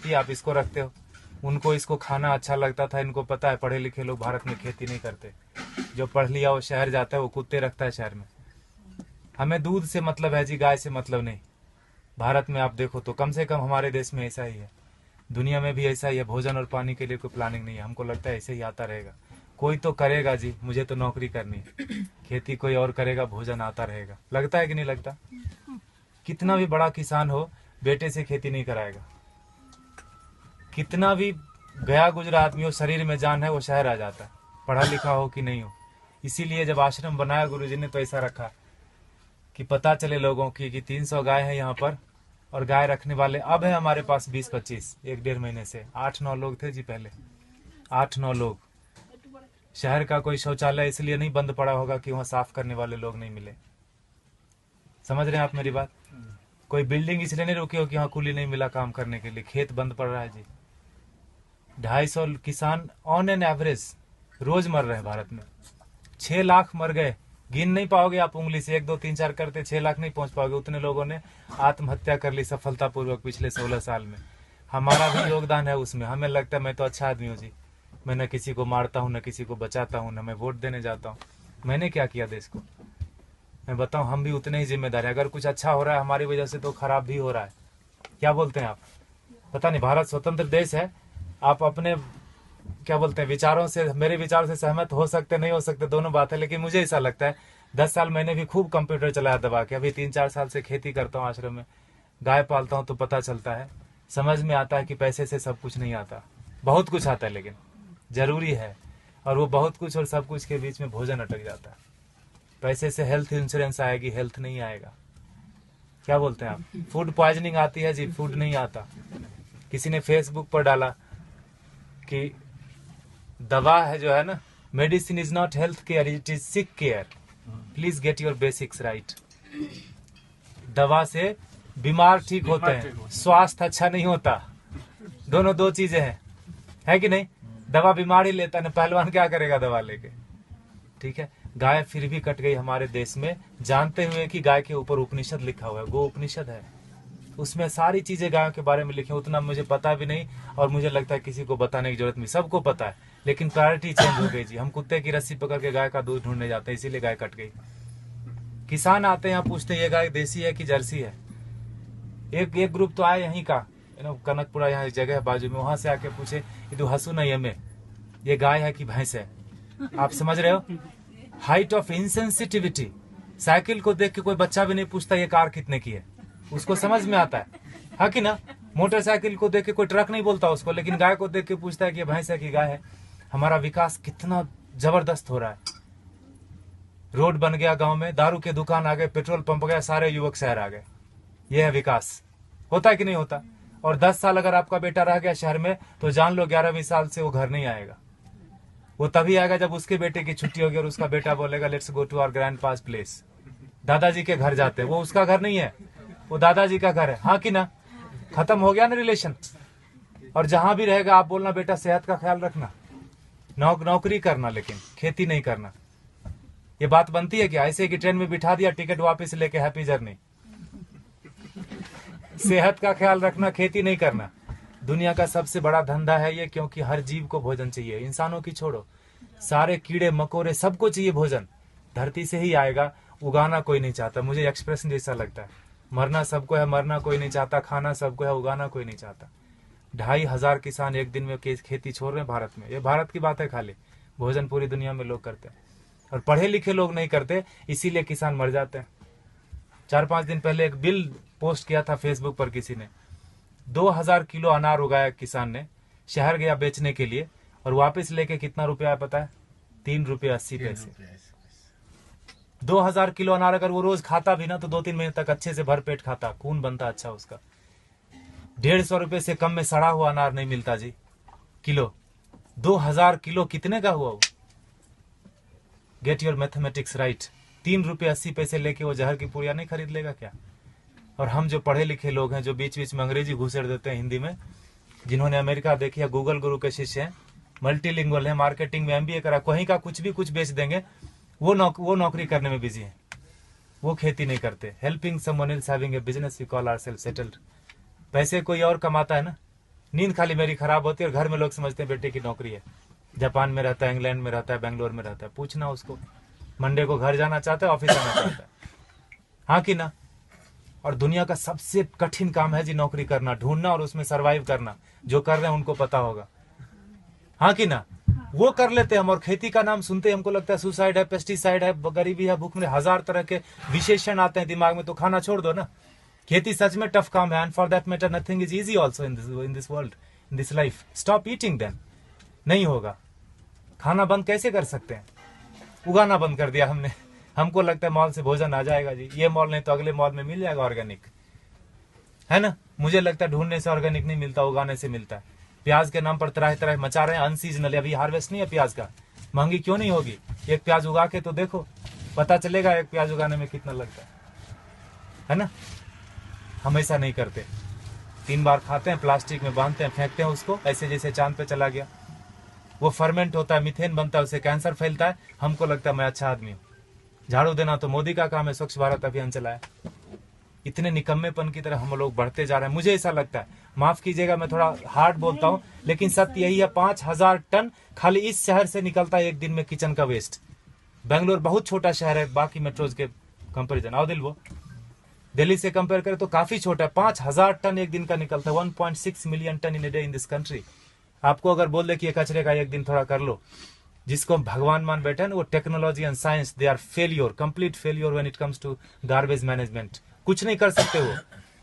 खेती, आप इसको रखते हो। उनको इसको खाना अच्छा लगता था, इनको पता है पढ़े लिखे लोग भारत में खेती नहीं करते। जो पढ़ लिया वो शहर जाता है, वो कुत्ते रखता है शहर में। हमें दूध से मतलब है जी, गाय से मतलब नहीं। भारत में आप देखो तो कम से कम हमारे देश में ऐसा ही है, दुनिया में भी ऐसा ही है। भोजन और पानी के लिए कोई प्लानिंग नहीं है। हमको लगता है ऐसे ही आता रहेगा। कोई तो करेगा जी, मुझे तो नौकरी करनी है, खेती कोई और करेगा, भोजन आता रहेगा। लगता है कि नहीं लगता? कितना भी बड़ा किसान हो, बेटे से खेती नहीं कराएगा। कितना भी गया गुजरा आदमी हो, शरीर में जान है, वो शहर आ जाता है, पढ़ा लिखा हो कि नहीं हो। इसीलिए जब आश्रम बनाया गुरुजी ने तो ऐसा रखा कि पता चले लोगों की कि 300 गाय है यहाँ पर, और गाय रखने वाले अब है हमारे पास 20-25, 1-1.5 महीने से 8-9 लोग थे जी पहले, 8-9 लोग। शहर का कोई शौचालय इसलिए नहीं बंद पड़ा होगा कि वहाँ साफ करने वाले लोग नहीं मिले। समझ रहे हैं आप मेरी बात? कोई बिल्डिंग इसलिए नहीं रुकी हो कि वहाँ कूली नहीं मिला काम करने के लिए, खेत बंद पड़ रहा है जी। 250 किसान ऑन एन एवरेज रोज मर रहे हैं भारत में। 6 लाख मर गए, गिन नहीं पाओगे आप उंगली से, 1 2 3 4 करते 6 लाख नहीं पहुंच पाओगे। उतने लोगों ने आत्महत्या कर ली सफलतापूर्वक पिछले 16 साल में। हमारा भी योगदान है उसमें। हमें लगता है मैं तो अच्छा आदमी हूँ जी, मैं न किसी को मारता हूँ, न किसी को बचाता हूँ, न मैं वोट देने जाता हूँ। मैंने क्या किया देश को? मैं बताऊँ, हम भी उतने ही जिम्मेदार हैं। अगर कुछ अच्छा हो रहा है हमारी वजह से तो खराब भी हो रहा है। क्या बोलते हैं आप? पता नहीं, भारत स्वतंत्र देश है, आप अपने क्या बोलते हैं विचारों से, मेरे विचारों से सहमत हो सकते नहीं हो सकते, दोनों बात है। लेकिन मुझे ऐसा लगता है, 10 साल मैंने भी खूब कंप्यूटर चलाया दबा के। अभी 3-4 साल से खेती करता हूँ आश्रम में, गाय पालता हूँ, तो पता चलता है, समझ में आता है कि पैसे से सब कुछ नहीं आता। बहुत कुछ आता है लेकिन जरूरी है, और वो बहुत कुछ और सब कुछ के बीच में भोजन अटक जाता है। पैसे से हेल्थ इंश्योरेंस आएगी, हेल्थ नहीं आएगा। क्या बोलते हैं आप? फूड पॉइजनिंग आती है जी, फूड नहीं आता। किसी ने फेसबुक पर डाला कि दवा है जो है ना, medicine is not health care, it is sick care, please get your basics right. दवा से बीमार ठीक होते हैं, स्वास्थ्य अच्छा नहीं होता। दोनों दो चीजें हैं, है कि नहीं? दवा बीमार ही लेता है, पहलवान क्या करेगा दवा लेके? ठीक है, गाय फिर भी कट गई हमारे देश में, जानते हुए कि गाय के ऊपर उपनिषद लिखा हुआ है, गो उपनिषद है, उसमें सारी चीजें गायों के बारे में लिखी। उतना मुझे पता भी नहीं, और मुझे लगता है किसी को बताने की जरूरत नहीं, सबको पता है। लेकिन प्रायोरिटी चेंज हो गई जी। हम कुत्ते की रस्सी पकड़ के गाय का दूध ढूंढने जाते हैं, इसीलिए गाय कट गई। किसान आते हैं यहाँ, पूछते हैं ये गाय देसी है कि जर्सी है। एक ग्रुप तो आए यहीं का, कनकपुरा, यहाँ एक जगह है बाजू में, वहां से आके पूछे ये तो हसू नहीं हमें, ये गाय है कि भैंस है? आप समझ रहे हो? Height of insensitivity. साइकिल को देख के कोई बच्चा भी नहीं पूछता ये कार कितने की है, उसको समझ में आता है कि ना? मोटरसाइकिल को देख के कोई ट्रक नहीं बोलता उसको, लेकिन गाय को देख के पूछता है कि भैंस है कि गाय है। हमारा विकास कितना जबरदस्त हो रहा है। रोड बन गया गांव में, दारू के दुकान आ गए, पेट्रोल पंप गया, सारे युवक शहर आ गए। यह है विकास। होता है कि नहीं होता? और 10 साल अगर आपका बेटा रह गया शहर में, तो जान लो 11वीं साल से वो घर नहीं आएगा। वो तभी आएगा जब उसके बेटे की छुट्टी होगी और उसका बेटा बोलेगा let's go to our grandpa's place. दादाजी के घर जाते हैं, वो उसका घर नहीं है, वो दादाजी का घर है। हाँ कि ना? खत्म हो गया ना रिलेशन। और जहां भी रहेगा आप बोलना बेटा सेहत का ख्याल रखना, नौकरी करना, लेकिन खेती नहीं करना। ये बात बनती है क्या? ऐसे कि ट्रेन में बिठा दिया, टिकट वापस लेके हैप्पी जर्नी। सेहत का ख्याल रखना, खेती नहीं करना। दुनिया का सबसे बड़ा धंधा है ये, क्योंकि हर जीव को भोजन चाहिए। इंसानों की छोड़ो, सारे कीड़े मकोड़े सबको चाहिए भोजन। धरती से ही आएगा, उगाना कोई नहीं चाहता। मुझे एक्सप्रेशन जैसा लगता है, मरना सबको है, मरना कोई नहीं चाहता, खाना सबको है, उगाना कोई नहीं चाहता। 2,500 किसान एक दिन में खेती छोड़ रहे हैं भारत में। ये भारत की बात है खाली, भोजन पूरी दुनिया में लोग करते हैं, और पढ़े लिखे लोग नहीं करते, इसीलिए किसान मर जाते हैं। 4-5 दिन पहले एक बिल पोस्ट किया था फेसबुक पर किसी ने, 2000 किलो अनार उगाया किसान ने, शहर गया बेचने के लिए, और वापस लेके कितना रुपया है पता है? 3 रुपये 80 पैसे। 2000 किलो अनार अगर वो रोज खाता भी ना, तो 2-3 महीने तक अच्छे से भर पेट खाता, खून बनता अच्छा उसका। 150 रुपए से कम में सड़ा हुआ अनार नहीं मिलता जी किलो। 2000 किलो कितने का हुआ वो? Get your mathematics right. 3 रुपये 80 पैसे लेके वो जहर की पुड़िया नहीं खरीद लेगा क्या? और हम जो पढ़े लिखे लोग हैं, जो बीच बीच में अंग्रेजी घुसेड़ देते हैं हिंदी में, जिन्होंने अमेरिका देखी है, गूगल गुरु के शिष्य हैं, मल्टीलिंगुअल है, मार्केटिंग में MBA करा, कहीं का कुछ भी कुछ बेच देंगे, वो नौकरी करने में बिजी है, वो खेती नहीं करते। Helping someone else having a business we call ourselves settled. पैसे कोई और कमाता है ना, नींद खाली मेरी खराब होती है और घर में लोग समझते हैं बेटे की नौकरी है, जापान में रहता है, इंग्लैंड में रहता है, बेंगलोर में रहता है। पूछना उसको, मंडे को घर जाना चाहता है, ऑफिस आना चाहता है, हाँ कि ना। और दुनिया का सबसे कठिन काम है जी नौकरी करना, ढूंढना और उसमें सरवाइव करना। जो कर रहे हैं उनको पता होगा, हाँ कि ना। वो कर लेते हैं हम, और खेती का नाम सुनते हमको लगता है सुसाइड है, पेस्टिसाइड है, गरीबी है, भूख में, हजार तरह के विशेषण आते हैं दिमाग में। तो खाना छोड़ दो ना। खेती सच में टफ काम है, and for that matter nothing is easy also in this world, in this life. Stop eating then, नहीं होगा। खाना बंद कैसे कर सकते हैं? उगाना बंद कर दिया हमने। हमको लगता है मॉल से भोजन आ जाएगा जी, ये मॉल नहीं तो अगले मॉल में मिल जाएगा ऑर्गेनिक, है ना। मुझे लगता है ढूंढने से ऑर्गेनिक नहीं मिलता, उगाने से मिलता है। प्याज के नाम पर तरह तरह मचा रहे हैं, अनसीजनल, अभी हार्वेस्ट नहीं है प्याज का। महंगी क्यों नहीं होगी? एक प्याज उगा के तो देखो, पता चलेगा एक प्याज उगाने में कितना लगता है ना। हम ऐसा नहीं करते, 3 बार खाते हैं, प्लास्टिक में बांधते हैं, फेंकते हैं उसको, ऐसे जैसे चांद पे चला गया। वो फर्मेंट होता है, मीथेन बनता है, उससे कैंसर फैलता है। हमको लगता है मैं अच्छा आदमी हूँ। झाड़ू देना तो मोदी का काम है, स्वच्छ भारत अभियान चलाया। इतने निकम्मेपन की तरह हम लोग बढ़ते जा रहे हैं। मुझे ऐसा लगता है, माफ कीजिएगा मैं थोड़ा हार्ड बोलता हूँ, लेकिन सत्य यही है, 5000 टन खाली इस शहर से निकलता है एक दिन में किचन का वेस्ट। बेंगलोर बहुत छोटा शहर है बाकी मेट्रोज के कंपेरिजन, आओ दिल, वो दिल्ली से कंपेयर करें तो काफी छोटा है। 5000 टन एक दिन का निकलता है, 1.6 million ton in a day in this country. आपको अगर बोल दे कि ये कचरे का एक दिन थोड़ा कर लो, जिसको भगवान मान बैठे हैं, वो technology and science, they are failure, complete failure when it comes to garbage management. कुछ नहीं कर सकते वो।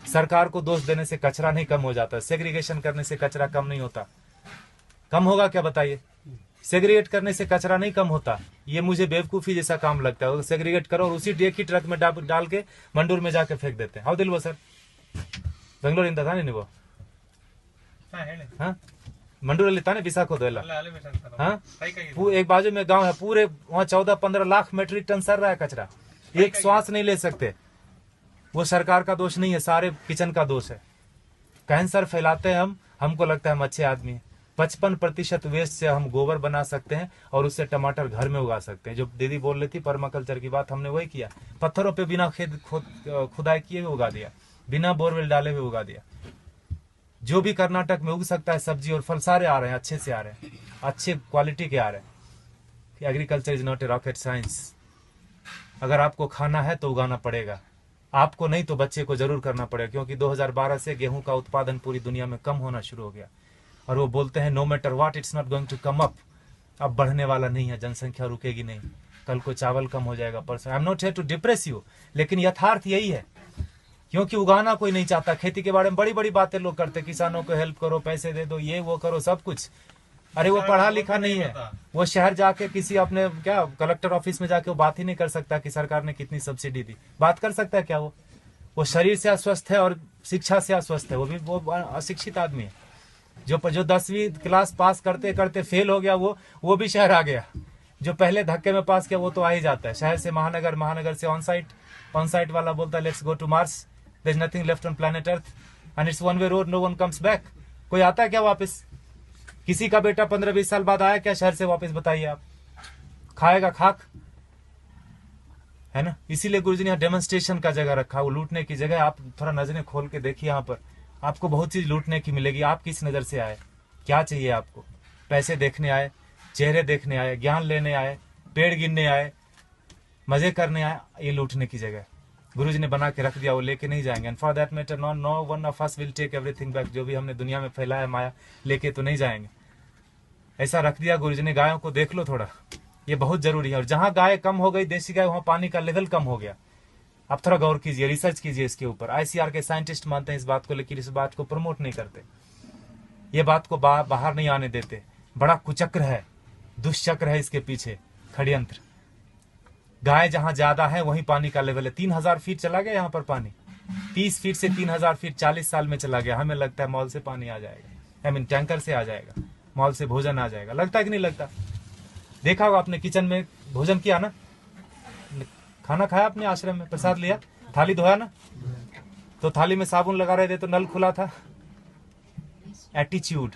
सरकार को दोष देने से कचरा नहीं कम हो जाता, सेग्रीगेशन करने से कचरा कम नहीं होता। कम होगा क्या बताइए? सेग्रीगेट करने से कचरा नहीं कम होता। ये मुझे बेवकूफी जैसा काम लगता है। सेग्रीगेट करो और उसी एक ही ट्रक में डाल के मंडूर में जाके फेंक देते हैं। हाउ दिल वो सर बेंगलोर इंदा था नहीं वो, हाँ मंडूर लेता नहीं विशाखो दो, हाँ एक बाजू में गांव है पूरे, वहाँ 14-15 लाख मेट्रिक टन सर रहा है कचरा, एक श्वास नहीं ले सकते। वो सरकार का दोष नहीं है, सारे किचन का दोष है। कैंसर फैलाते हैं हम, हमको लगता है हम अच्छे आदमी हैं। 55% वेस्ट से हम गोबर बना सकते हैं और उससे टमाटर घर में उगा सकते हैं। जो दीदी बोल रही थी पर्माकल्चर की बात, हमने वही किया। पत्थरों पे बिना खुदाई किए हुए उगा दिया, बिना बोरवेल डाले हुए उगा दिया। जो भी कर्नाटक में उग सकता है सब्जी और फल सारे आ रहे हैं, अच्छे से आ रहे हैं, अच्छे क्वालिटी के आ रहे हैं। Agriculture is not a rocket science. अगर आपको खाना है तो उगाना पड़ेगा, आपको नहीं तो बच्चे को जरूर करना पड़ेगा। क्योंकि 2012 से गेहूं का उत्पादन पूरी दुनिया में कम होना शुरू हो गया, और वो बोलते हैं no matter what it's not going to come up. अब बढ़ने वाला नहीं है, जनसंख्या रुकेगी नहीं। कल को चावल कम हो जाएगा, परसों। I am not here to depress you, लेकिन यथार्थ यही है। क्योंकि उगाना कोई नहीं चाहता। खेती के बारे में बड़ी बड़ी बातें लोग करते, किसानों को हेल्प करो, पैसे दे दो, ये वो करो, सब कुछ। अरे वो पढ़ा लिखा नहीं है, वो शहर जाके किसी अपने क्या कलेक्टर ऑफिस में जाके वो बात ही नहीं कर सकता कि सरकार ने कितनी सब्सिडी दी। बात कर सकता है क्या? वो शरीर से अस्वस्थ है और शिक्षा से अस्वस्थ है। वो अशिक्षित आदमी है। जो 10वीं क्लास पास करते करते फेल हो गया, वो भी शहर आ गया। जो पहले धक्के में पास किया वो तो आ ही जाता है। शहर से महानगर, महानगर से ऑन साइट वाला बोलता है let's go to Mars, there is nothing left on planet Earth and it's one way road, no one comes back. कोई आता है क्या वापस? किसी का बेटा 15-20 साल बाद आया क्या शहर से वापस? बताइए आप। खाएगा खाक, है ना। इसीलिए गुरुजी ने यहाँ डेमोन्स्ट्रेशन का जगह रखा, वो लूटने की जगह। आप थोड़ा नजरें खोल के देखिए, यहाँ पर आपको बहुत चीज लूटने की मिलेगी। आप किस नजर से आए, क्या चाहिए आपको? पैसे देखने आए, चेहरे देखने आए, ज्ञान लेने आए, पेड़ गिनने आए, मजे करने आए? ये लूटने की जगह गुरुजी ने बना के रख दिया, वो लेके नहीं जाएंगे। And for that matter no one of us will take everything back. जो भी हमने दुनिया में फैलाया माया, लेके तो नहीं जाएंगे। ऐसा रख दिया गुरुजी ने। गायों को देख लो थोड़ा, ये बहुत जरूरी है। और जहां गाय कम हो गई, देसी गाय, वहां पानी का लेवल कम हो गया। आप थोड़ा गौर कीजिए, रिसर्च कीजिए इसके ऊपर। आईसीआर के साइंटिस्ट मानते हैं इस बात को, लेकिन इस बात को प्रमोट नहीं करते। ये बात को बाहर नहीं आने देते। बड़ा कुचक्र है, दुष्चक्र है इसके पीछे, षड्यंत्र। गाय जहां ज्यादा है वहीं पानी का लेवल है। 3000 फीट चला गया यहाँ पर पानी, 30 फीट से 3000 फीट 40 साल में चला गया। हमें लगता है मॉल से पानी आ जाएगा, आई मीन टैंकर से आ जाएगा, मॉल से भोजन आ जाएगा। लगता है कि नहीं लगता? देखा होगा आपने, किचन में भोजन किया ना, खाना खाया आपने, आश्रम में प्रसाद लिया, थाली धोया ना, तो थाली में साबुन लगा रहे थे तो नल खुला था। एटीट्यूड।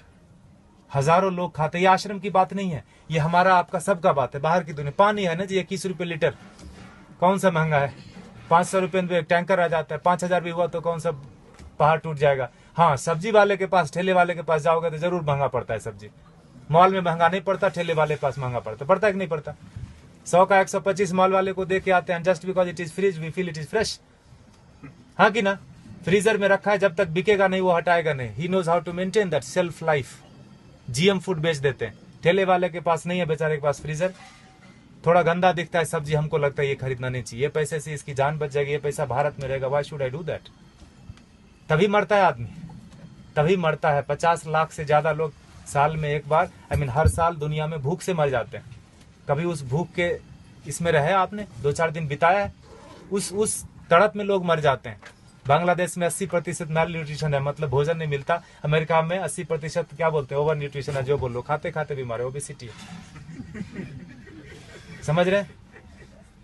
हजारों लोग खाते। ये आश्रम की बात नहीं है, ये हमारा आपका सबका बात है। बाहर की दुनिया पानी है ना जी, 21 रुपए लीटर, कौन सा महंगा है? 500 रुपए में टैंकर आ जाता है। 5000 भी हुआ तो कौन सा पहाड़ टूट जाएगा? हाँ, सब्जी वाले के पास, ठेले वाले के पास जाओगे तो जरूर महंगा पड़ता है सब्जी। मॉल में महंगा नहीं पड़ता, ठेले वाले के पास महंगा पड़ता है कि नहीं पड़ता? 100 का 125 मॉल वाले को दे के आते हैं, just because it is freeze we feel it is fresh. हाँ कि ना? फ्रीजर में रखा है, जब तक बिकेगा नहीं वो हटाएगा नहीं। He knows how to maintain that shelf life. GM food बेच देते हैं। ठेले वाले के पास नहीं है बेचारे के पास फ्रीजर, थोड़ा गंदा दिखता है सब्जी, हमको लगता है ये खरीदना नहीं चाहिए, ये पैसे से इसकी जान बच जाएगी, ये पैसा भारत में रहेगा, why should I do that? तभी मरता है आदमी, तभी मरता है। 50 लाख से ज्यादा लोग साल में एक बार, हर साल दुनिया में भूख से मर जाते हैं। कभी उस भूख के इसमें रहे आपने, 2-4 दिन बिताया है, उस तड़प में लोग मर जाते हैं। बांग्लादेश में 80% मेल न्यूट्रिशन है, मतलब भोजन नहीं मिलता। अमेरिका में 80% क्या बोलते हैं, ओवर न्यूट्रिशन है, जो बोलो, खाते खाते बीमार है, ओबेसिटी है। समझ रहे?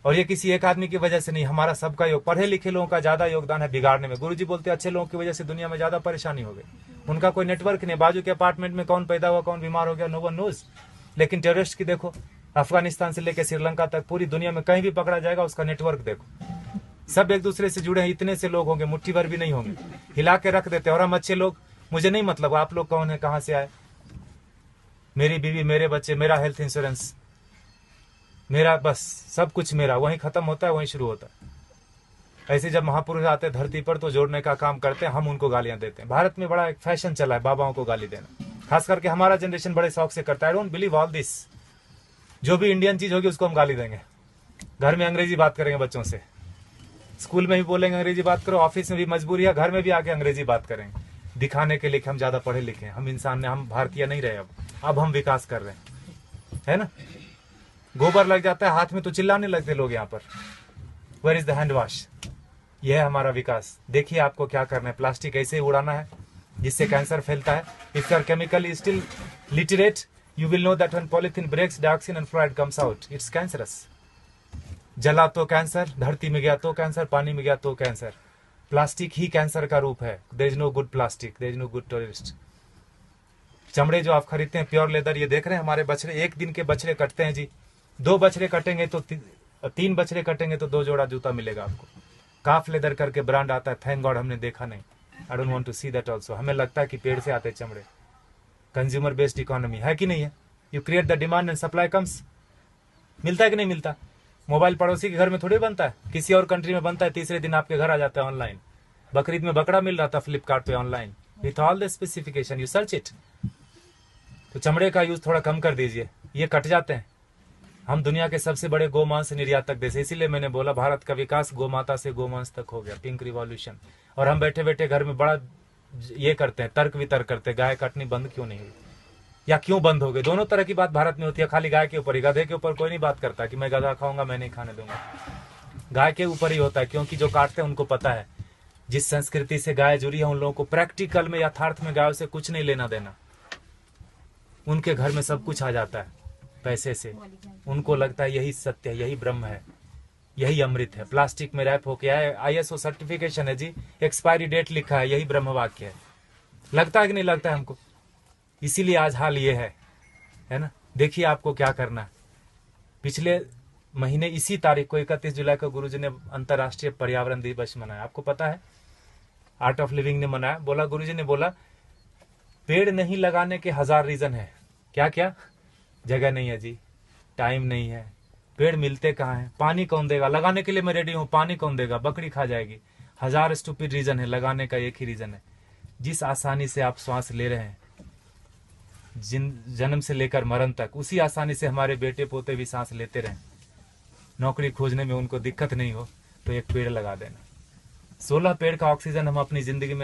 और ये किसी एक आदमी की वजह से नहीं, हमारा सबका योग, पढ़े लिखे लोगों का ज्यादा योगदान है बिगाड़ने में। गुरुजी बोलते हैं अच्छे लोगों की वजह से दुनिया में ज्यादा परेशानी हो गई। उनका कोई नेटवर्क नहीं, बाजू के अपार्टमेंट में कौन पैदा हुआ, कौन बीमार हो गया, नो वन नोज। लेकिन टेररिस्ट की देखो, अफगानिस्तान से लेकर श्रीलंका तक पूरी दुनिया में कहीं भी पकड़ा जाएगा, उसका नेटवर्क देखो, सब एक दूसरे से जुड़े हैं। इतने से लोग होंगे, मुट्ठी भर भी नहीं होंगे, हिला के रख देते हैं। और हम अच्छे लोग, मुझे नहीं मतलब आप लोग कौन है, कहां से आए, मेरी बीवी, मेरे बच्चे, मेरा हेल्थ इंश्योरेंस, मेरा बस सब कुछ मेरा, वहीं खत्म होता है, वहीं शुरू होता है। ऐसे जब महापुरुष आते हैं धरती पर तो जोड़ने का काम करते हैं, हम उनको गालियां देते हैं। भारत में बड़ा एक फैशन चला है बाबाओं को गाली देना, खास करके हमारा जनरेशन बड़े शौक से करता है। I don't believe all this. जो भी इंडियन चीज होगी उसको हम गाली देंगे। घर में अंग्रेजी बात करेंगे बच्चों से, स्कूल में भी बोलेंगे अंग्रेजी बात करो, ऑफिस में भी मजबूरी है, घर में भी आके अंग्रेजी बात करेंगे, दिखाने के लिए कि हम ज्यादा पढ़े लिखे हैं, हम इंसान ने, हम भारतीय नहीं रहे। अब हम विकास कर रहे हैं, है ना? गोबर लग जाता है हाथ में तो चिल्लाने लगते लोग यहाँ पर, where is the hand wash? यह है हमारा विकास। देखिए आपको क्या करना है, प्लास्टिक ऐसे ही उड़ाना है जिससे कैंसर फैलता है। If you are chemically still literate, you will know that when polythene breaks, dioxin and fluoride comes out, it's cancerous. जला तो कैंसर, धरती में गया तो कैंसर, पानी में गया तो कैंसर। प्लास्टिक ही कैंसर का रूप है। there is no good plastic, there is no good terrorist। चमड़े जो आप खरीदते हैं प्योर लेदर, ये देख रहे हैं हमारे बछड़े, एक दिन के बछड़े कटते हैं जी। 2 बछड़े कटेंगे तो 3 बछड़े कटेंगे तो 2 जोड़ा जूता मिलेगा आपको। काफ लेदर करके ब्रांड आता है, थैंक गॉड हमने देखा नहीं। I don't want to see that also. हमें लगता है कि पेड़ से आते चमड़े। कंज्यूमर बेस्ड इकोनॉमी है कि नहीं है? You create the demand and supply comes. मिलता है कि नहीं मिलता? मोबाइल पड़ोसी के घर में थोड़ी बनता है, किसी और कंट्री में बनता है, तीसरे दिन आपके घर आ जाता है ऑनलाइन। बकरीद में बकरा मिल रहा था फ्लिपकार्ट पे online, with all the specification, you search it. तो चमड़े का यूज थोड़ा कम कर दीजिए, ये कट जाते हैं। हम दुनिया के सबसे बड़े गोमांस निर्यातक देश, इसीलिए मैंने बोला भारत का विकास गोमाता से गोमांस तक हो गया, पिंक रिवॉल्यूशन। और हम बैठे बैठे घर में बड़ा ये करते हैं, तर्क वितर्क करते हैं, गाय काटनी बंद क्यों नहीं हुई या क्यों बंद हो गई। दोनों तरह की बात भारत में होती है, खाली गाय के ऊपर ही। गधे के ऊपर कोई नहीं बात करता कि मैं गधा खाऊंगा, मैं नहीं खाने दूंगा। गाय के ऊपर ही होता है, क्योंकि जो काटते हैं उनको पता है जिस संस्कृति से गाय जुड़ी है उन लोगों को प्रैक्टिकल में, यथार्थ में गायों से कुछ नहीं लेना देना। उनके घर में सब कुछ आ जाता है पैसे से, उनको लगता है यही सत्य है, यही ब्रह्म है, यही अमृत है। प्लास्टिक में रैप होके आए, ISO सर्टिफिकेशन है जी, एक्सपायरी डेट लिखा है, यही ब्रह्म वाक्य है। लगता है कि नहीं लगता है हमको? इसीलिए आज हाल ये है ना। देखिए आपको क्या करना है। पिछले महीने इसी तारीख को 31 जुलाई को गुरुजी ने अंतर्राष्ट्रीय पर्यावरण दिवस मनाया। आपको पता है, आर्ट ऑफ लिविंग ने मनाया। बोला, गुरुजी ने बोला पेड़ नहीं लगाने के 1000 रीजन है। क्या क्या? जगह नहीं है जी, टाइम नहीं है, पेड़ मिलते कहाँ हैं, पानी कौन देगा, लगाने के लिए मैं रेडी हूँ, पानी कौन देगा, बकरी खा जाएगी। 1000 स्टूपिड रीजन है, लगाने का एक ही रीजन है। जिस आसानी से आप श्वास ले रहे हैं जन्म से लेकर मरण तक, उसी आसानी से हमारे बेटे पोते भी सांस लेते रहें। नौकरी खोजने में उनको दिक्कत नहीं हो तो एक पेड़ लगा देना। 16 पेड़ का ऑक्सीजन हम अपनी जिंदगी में